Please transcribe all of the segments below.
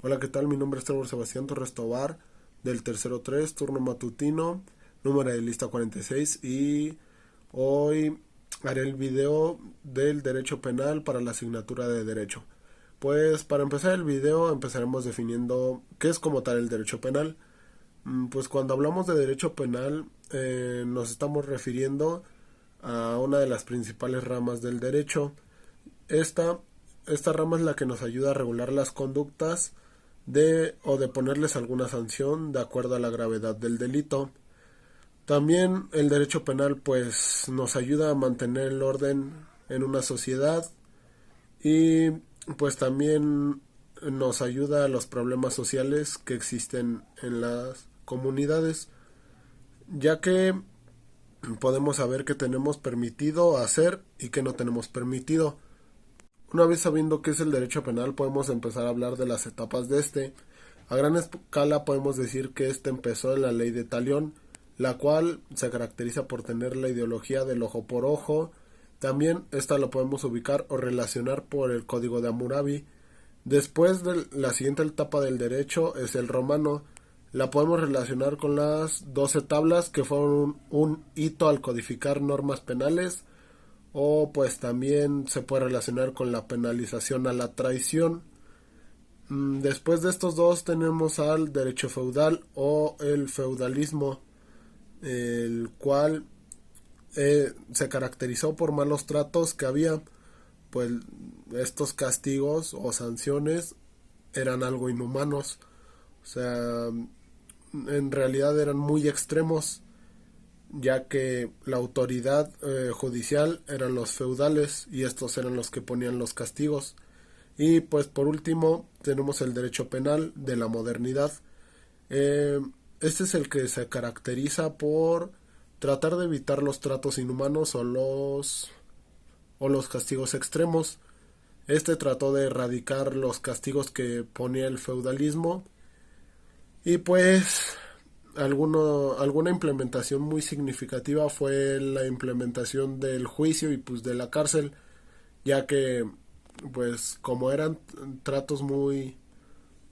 Hola, ¿qué tal? Mi nombre es Trevor Sebastián Torres Tobar, del tercero 3 turno matutino, número de lista 46, y hoy haré el video del derecho penal para la asignatura de derecho. Pues para empezar el video empezaremos definiendo qué es como tal el derecho penal. Pues cuando hablamos de derecho penal nos estamos refiriendo a una de las principales ramas del derecho. Esta, esta rama es la que nos ayuda a regular las conductas de ponerles alguna sanción de acuerdo a la gravedad del delito. También el derecho penal pues nos ayuda a mantener el orden en una sociedad y pues también nos ayuda a los problemas sociales que existen en las comunidades, ya que podemos saber qué tenemos permitido hacer y qué no tenemos permitido. Una vez sabiendo qué es el derecho penal, podemos empezar a hablar de las etapas de este. A gran escala podemos decir que este empezó en la ley de Talión, la cual se caracteriza por tener la ideología del ojo por ojo. También esta lo podemos ubicar o relacionar por el Código de Hammurabi. Después de la siguiente etapa del derecho es el romano. La podemos relacionar con las 12 tablas que fueron un hito al codificar normas penales, o pues también se puede relacionar con la penalización a la traición. Después de estos dos tenemos al derecho feudal o el feudalismo, el cual se caracterizó por malos tratos que había. Pues estos castigos o sanciones eran algo inhumanos, o sea, en realidad eran muy extremos, ya que la autoridad judicial eran los feudales y estos eran los que ponían los castigos. Y pues por último tenemos el derecho penal de la modernidad. Eh, este es el que se caracteriza por tratar de evitar los tratos inhumanos o los castigos extremos. Este trató de erradicar los castigos que ponía el feudalismo y pues alguna implementación muy significativa fue la implementación del juicio y pues de la cárcel, ya que pues como eran tratos muy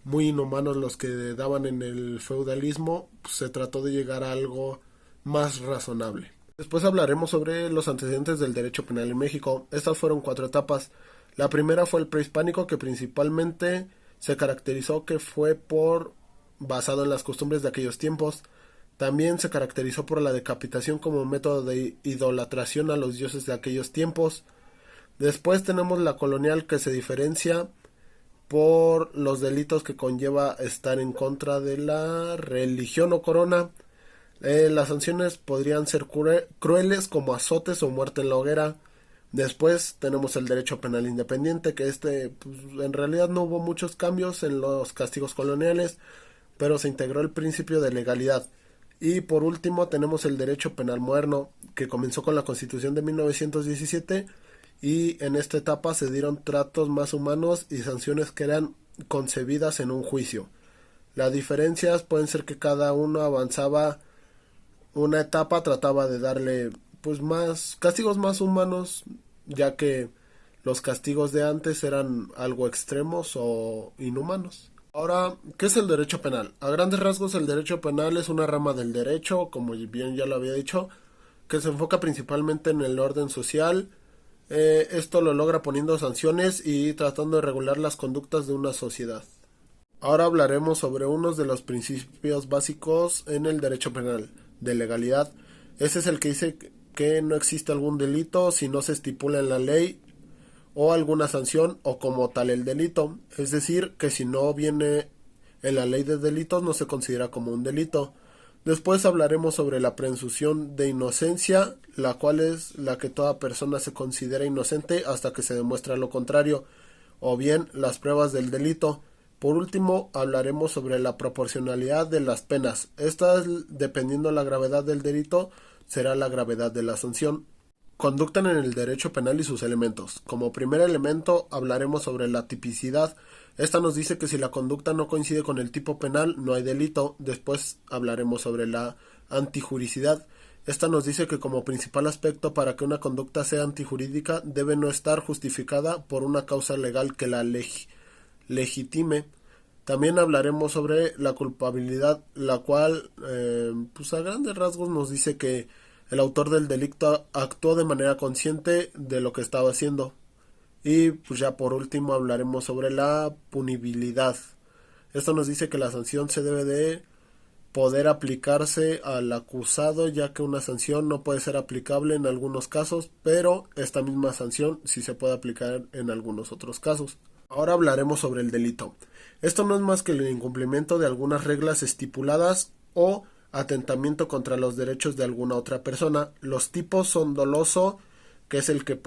inhumanos los que daban en el feudalismo, pues, se trató de llegar a algo más razonable. Después hablaremos sobre los antecedentes del derecho penal en México. Estas fueron 4 etapas. La primera fue el prehispánico, que principalmente se caracterizó que fue por basado en las costumbres de aquellos tiempos. También se caracterizó por la decapitación como método de idolatración a los dioses de aquellos tiempos. Después tenemos la colonial, que se diferencia por los delitos que conlleva estar en contra de la religión o corona. Las sanciones podrían ser crueles, como azotes o muerte en la hoguera. Después tenemos el derecho penal independiente, que pues, en realidad no hubo muchos cambios en los castigos coloniales, pero se integró el principio de legalidad. Y por último tenemos el derecho penal moderno, que comenzó con la Constitución de 1917, y en esta etapa se dieron tratos más humanos y sanciones que eran concebidas en un juicio. Las diferencias pueden ser que cada uno avanzaba una etapa, trataba de darle pues más castigos más humanos, ya que los castigos de antes eran algo extremos o inhumanos. Ahora, ¿qué es el derecho penal? A grandes rasgos, el derecho penal es una rama del derecho, como bien ya lo había dicho, que se enfoca principalmente en el orden social. Esto lo logra poniendo sanciones y tratando de regular las conductas de una sociedad. Ahora hablaremos sobre uno de los principios básicos en el derecho penal, de legalidad. Ese es el que dice que no existe algún delito si no se estipula en la ley o alguna sanción o como tal el delito. Es decir, que si no viene en la ley de delitos no se considera como un delito. Después hablaremos sobre la presunción de inocencia, la cual es la que toda persona se considera inocente hasta que se demuestra lo contrario, o bien las pruebas del delito. Por último, hablaremos sobre la proporcionalidad de las penas. Esta, dependiendo de la gravedad del delito, será la gravedad de la sanción. Conducta en el derecho penal y sus elementos. Como primer elemento hablaremos sobre la tipicidad. Esta nos dice que si la conducta no coincide con el tipo penal, no hay delito. Después hablaremos sobre la antijuricidad. Esta nos dice que como principal aspecto para que una conducta sea antijurídica debe no estar justificada por una causa legal que la legitime. También hablaremos sobre la culpabilidad, la cual, pues a grandes rasgos nos dice que el autor del delito actuó de manera consciente de lo que estaba haciendo. Y pues ya por último hablaremos sobre la punibilidad. Esto nos dice que la sanción se debe de poder aplicarse al acusado, ya que una sanción no puede ser aplicable en algunos casos, pero esta misma sanción sí se puede aplicar en algunos otros casos. Ahora hablaremos sobre el delito. Esto no es más que el incumplimiento de algunas reglas estipuladas o atentamiento contra los derechos de alguna otra persona. Los tipos son doloso, que es el que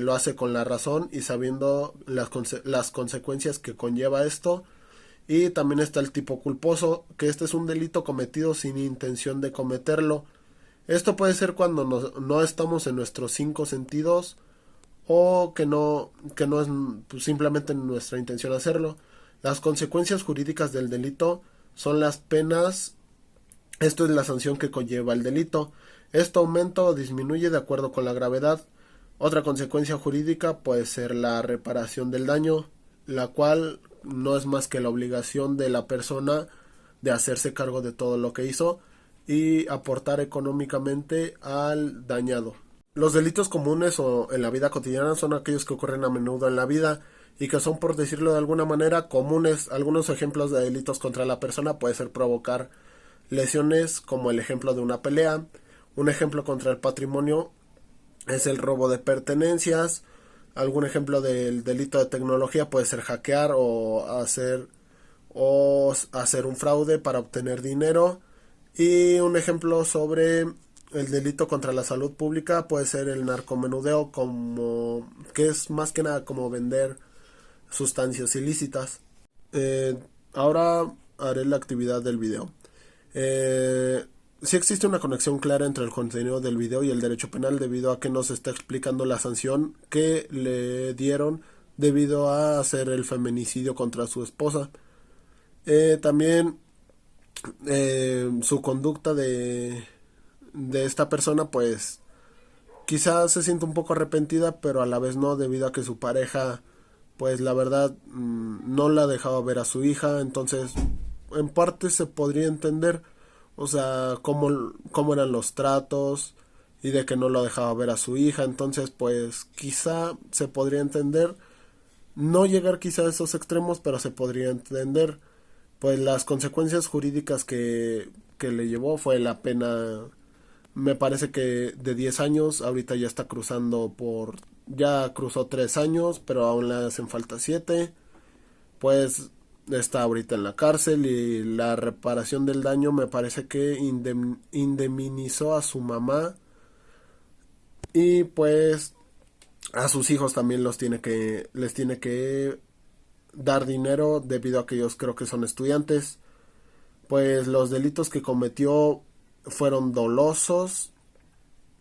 lo hace con la razón y sabiendo las consecuencias que conlleva esto. Y también está el tipo culposo, que este es un delito cometido sin intención de cometerlo. Esto puede ser cuando no estamos en nuestros 5 sentidos o que no es pues, simplemente nuestra intención hacerlo. Las consecuencias jurídicas del delito son las penas. Esto es la sanción que conlleva el delito. Esto aumenta o disminuye de acuerdo con la gravedad. Otra consecuencia jurídica puede ser la reparación del daño, la cual no es más que la obligación de la persona de hacerse cargo de todo lo que hizo y aportar económicamente al dañado. Los delitos comunes o en la vida cotidiana son aquellos que ocurren a menudo en la vida y que son, por decirlo de alguna manera, comunes. Algunos ejemplos de delitos contra la persona puede ser provocar lesiones, como el ejemplo de una pelea. Un ejemplo contra el patrimonio es el robo de pertenencias. Algún ejemplo del delito de tecnología puede ser hackear o hacer un fraude para obtener dinero. Y un ejemplo sobre el delito contra la salud pública puede ser el narcomenudeo, que es más que nada como vender sustancias ilícitas. Ahora haré la actividad del video. Sí existe una conexión clara entre el contenido del video y el derecho penal, debido a que nos está explicando la sanción que le dieron debido a hacer el feminicidio contra su esposa. También su conducta de esta persona, pues quizás se siente un poco arrepentida, pero a la vez no, debido a que su pareja, pues la verdad, no la dejaba ver a su hija. Entonces en parte se podría entender, o sea, cómo eran los tratos y de que no lo dejaba ver a su hija. Entonces pues quizá se podría entender, no llegar quizá a esos extremos, pero se podría entender. Pues las consecuencias jurídicas que le llevó fue la pena, me parece que de 10 años. Ahorita ya está ya cruzó 3 años, pero aún le hacen falta 7. Pues está ahorita en la cárcel, y la reparación del daño me parece que indemnizó a su mamá, y pues a sus hijos también les tiene que dar dinero, debido a que ellos creo que son estudiantes. Pues los delitos que cometió fueron dolosos,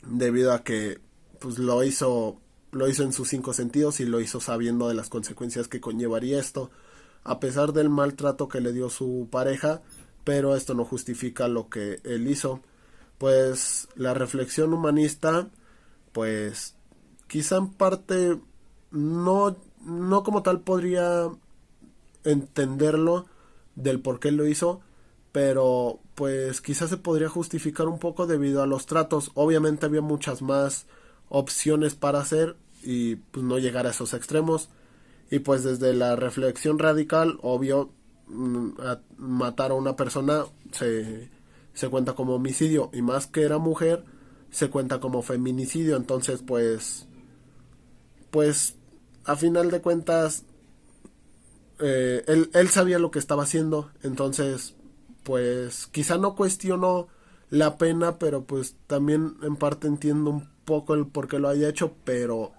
debido a que pues lo hizo en sus 5 sentidos y lo hizo sabiendo de las consecuencias que conllevaría esto, a pesar del maltrato que le dio su pareja, pero esto no justifica lo que él hizo. Pues la reflexión humanista, pues quizá en parte no como tal podría entenderlo del por qué lo hizo, pero pues quizás se podría justificar un poco debido a los tratos. Obviamente había muchas más opciones para hacer y pues no llegar a esos extremos. Y pues desde la reflexión radical, obvio, matar a una persona se cuenta como homicidio, y más que era mujer, se cuenta como feminicidio. Entonces pues a final de cuentas, él sabía lo que estaba haciendo. Entonces pues quizá no cuestiono la pena, pero pues también en parte entiendo un poco el por qué lo haya hecho, pero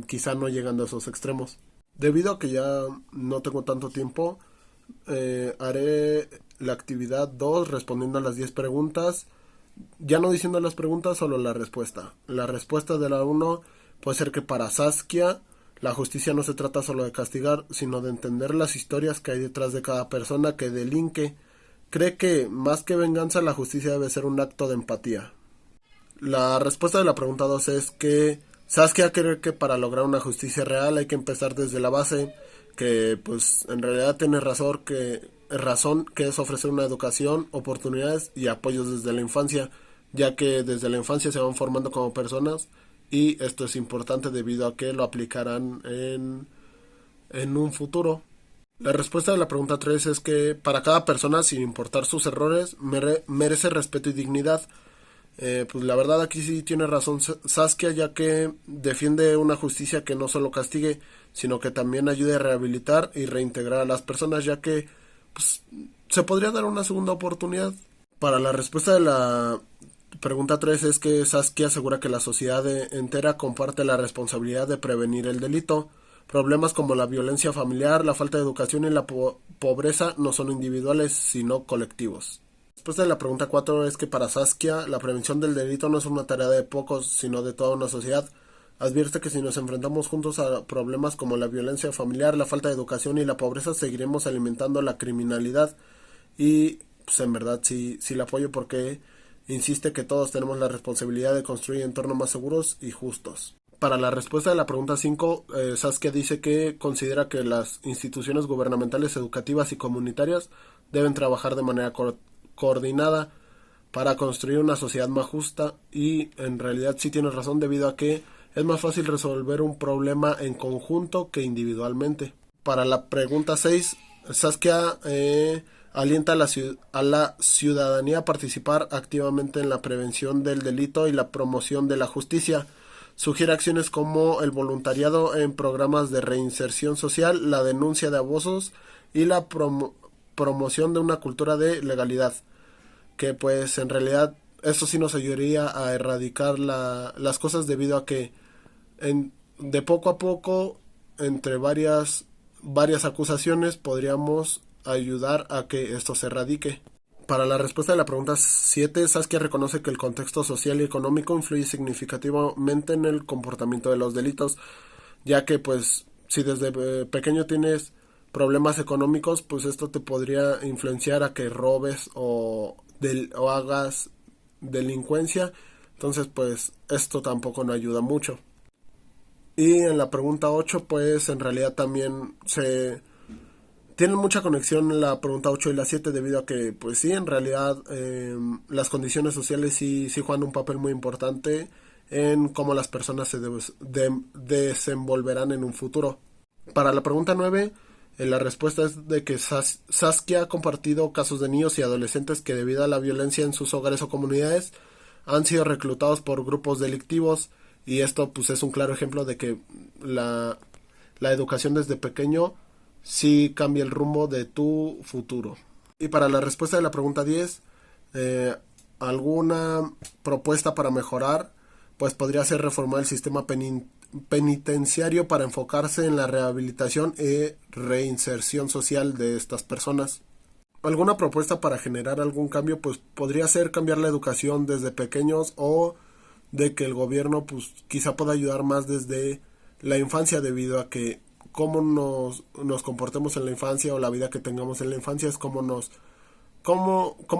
quizá no llegando a esos extremos. Debido a que ya no tengo tanto tiempo, haré la actividad 2 respondiendo a las 10 preguntas. Ya no diciendo las preguntas, solo la respuesta. La respuesta de la 1 puede ser que para Saskia la justicia no se trata solo de castigar, sino de entender las historias que hay detrás de cada persona que delinque. Cree que más que venganza, la justicia debe ser un acto de empatía. La respuesta de la pregunta 2 es que Saskia cree que para lograr una justicia real hay que empezar desde la base, que pues en realidad tiene razón que es ofrecer una educación, oportunidades y apoyos desde la infancia, ya que desde la infancia se van formando como personas y esto es importante debido a que lo aplicarán en un futuro. La respuesta de la pregunta 3 es que para cada persona, sin importar sus errores, merece respeto y dignidad. Pues la verdad aquí sí tiene razón Saskia, ya que defiende una justicia que no solo castigue, sino que también ayude a rehabilitar y reintegrar a las personas, ya que pues, se podría dar una segunda oportunidad. Para la respuesta de la pregunta 3 es que Saskia asegura que la sociedad entera comparte la responsabilidad de prevenir el delito. Problemas como la violencia familiar, la falta de educación y la pobreza no son individuales, sino colectivos. Después de la pregunta 4 es que para Saskia la prevención del delito no es una tarea de pocos, sino de toda una sociedad. Advierte que si nos enfrentamos juntos a problemas como la violencia familiar, la falta de educación y la pobreza, seguiremos alimentando la criminalidad. Y pues en verdad sí la apoyo porque insiste que todos tenemos la responsabilidad de construir entornos más seguros y justos. Para la respuesta de la pregunta 5, Saskia dice que considera que las instituciones gubernamentales, educativas y comunitarias deben trabajar de manera coordinada para construir una sociedad más justa y en realidad sí tiene razón debido a que es más fácil resolver un problema en conjunto que individualmente. Para la pregunta 6, Saskia alienta a la ciudadanía a participar activamente en la prevención del delito y la promoción de la justicia. Sugiere acciones como el voluntariado en programas de reinserción social, la denuncia de abusos y la promoción de una cultura de legalidad, que pues en realidad eso sí nos ayudaría a erradicar las cosas debido a que de poco a poco, entre varias acusaciones, podríamos ayudar a que esto se erradique. Para la respuesta de la pregunta 7, Saskia reconoce que el contexto social y económico influye significativamente en el comportamiento de los delitos, ya que pues si desde pequeño tienes problemas económicos, pues esto te podría influenciar a que robes o hagas delincuencia, entonces pues esto tampoco no ayuda mucho. Y en la pregunta 8 pues en realidad también se tienen mucha conexión la pregunta 8 y la 7 debido a que, pues sí, en realidad las condiciones sociales sí juegan un papel muy importante en cómo las personas se desenvolverán en un futuro. Para la pregunta 9, la respuesta es de que Saskia ha compartido casos de niños y adolescentes que debido a la violencia en sus hogares o comunidades han sido reclutados por grupos delictivos y esto pues es un claro ejemplo de que la educación desde pequeño sí cambia el rumbo de tu futuro. Y para la respuesta de la pregunta 10, ¿alguna propuesta para mejorar? Pues podría ser reformar el sistema penitenciario para enfocarse en la rehabilitación y reinserción social de estas personas. ¿Alguna propuesta para generar algún cambio? Pues podría ser cambiar la educación desde pequeños o de que el gobierno pues quizá pueda ayudar más desde la infancia debido a que cómo nos comportemos en la infancia o la vida que tengamos en la infancia es cómo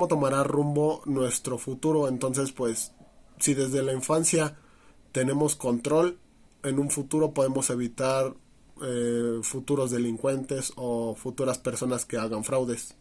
tomará rumbo nuestro futuro. Entonces pues si desde la infancia tenemos control, en un futuro podemos evitar futuros delincuentes o futuras personas que hagan fraudes.